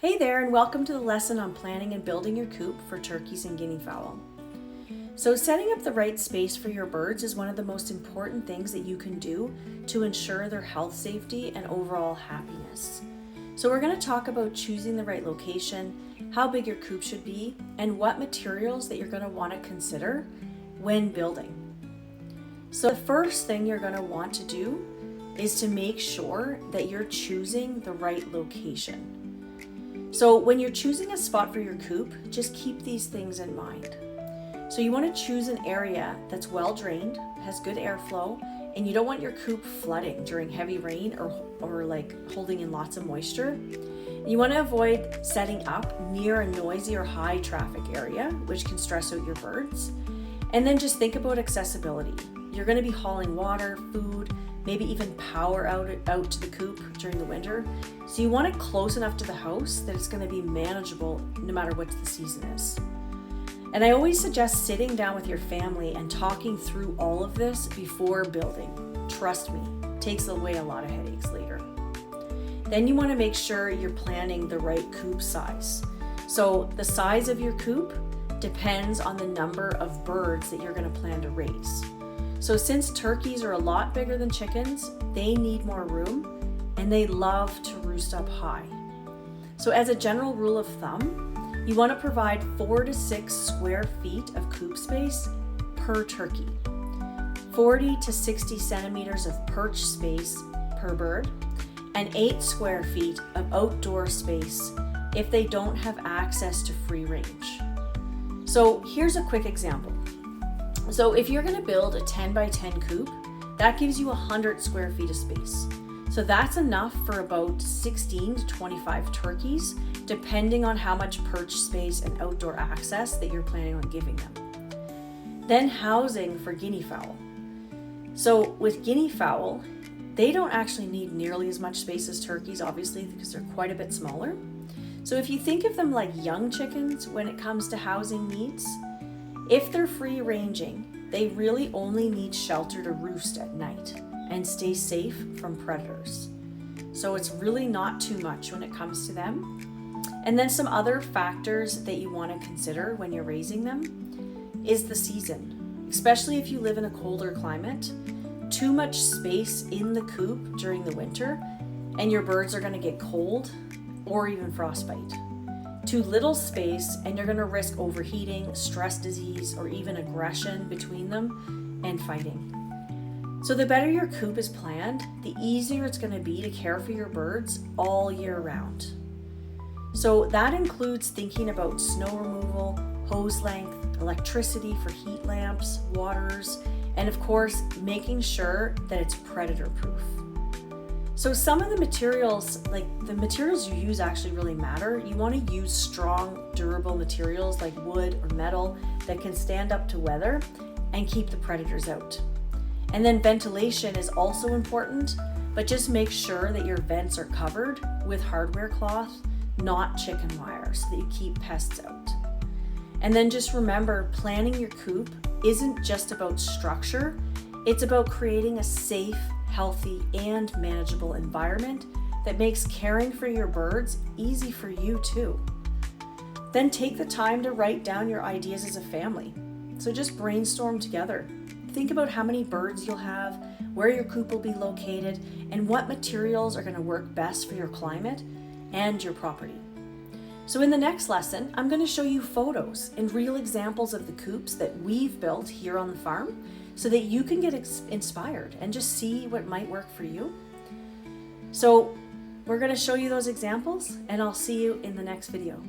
Hey there, and welcome to the lesson on planning and building your coop for turkeys and guinea fowl. So setting up the right space for your birds is one of the most important things that you can do to ensure their health, safety, and overall happiness. So we're going to talk about choosing the right location, how big your coop should be, and what materials that you're going to want to consider when building. So the first thing you're going to want to do is to make sure that you're choosing the right location. So when you're choosing a spot for your coop, just keep these things in mind. So you want to choose an area that's well drained, has good airflow, and you don't want your coop flooding during heavy rain or like holding in lots of moisture. You want to avoid setting up near a noisy or high traffic area, which can stress out your birds. And then just think about accessibility. You're going to be hauling water, food, maybe even power out to the coop during the winter. So you want it close enough to the house that it's going to be manageable no matter what the season is. And I always suggest sitting down with your family and talking through all of this before building. Trust me, it takes away a lot of headaches later. Then you want to make sure you're planning the right coop size. So the size of your coop depends on the number of birds that you're going to plan to raise. So since turkeys are a lot bigger than chickens, they need more room and they love to roost up high. So as a general rule of thumb, you want to provide 4 to 6 square feet of coop space per turkey, 40 to 60 centimeters of perch space per bird, and 8 square feet of outdoor space if they don't have access to free range. So here's a quick example. So if you're going to build a 10 by 10 coop, that gives you 100 square feet of space. So that's enough for about 16 to 25 turkeys, depending on how much perch space and outdoor access that you're planning on giving them. Then housing for guinea fowl. So with guinea fowl, they don't actually need nearly as much space as turkeys, obviously, because they're quite a bit smaller. So if you think of them like young chickens when it comes to housing needs, if they're free ranging, they really only need shelter to roost at night and stay safe from predators. So it's really not too much when it comes to them. And then some other factors that you want to consider when you're raising them is the season, especially if you live in a colder climate. Too much space in the coop during the winter and your birds are going to get cold or even frostbite. Too little space and you're going to risk overheating, stress disease, or even aggression between them and fighting. So the better your coop is planned, the easier it's going to be to care for your birds all year round. So that includes thinking about snow removal, hose length, electricity for heat lamps, waters, and of course, making sure that it's predator proof. So some of the materials, like the materials you use actually really matter. You want to use strong, durable materials like wood or metal that can stand up to weather and keep the predators out. And then ventilation is also important, but just make sure that your vents are covered with hardware cloth, not chicken wire, so that you keep pests out. And then just remember, planning your coop isn't just about structure, it's about creating a safe, healthy, and manageable environment that makes caring for your birds easy for you too. Then take the time to write down your ideas as a family. So just brainstorm together. Think about how many birds you'll have, where your coop will be located, and what materials are going to work best for your climate and your property. So in the next lesson, I'm going to show you photos and real examples of the coops that we've built here on the farm so that you can get inspired and just see what might work for you. So we're going to show you those examples and I'll see you in the next video.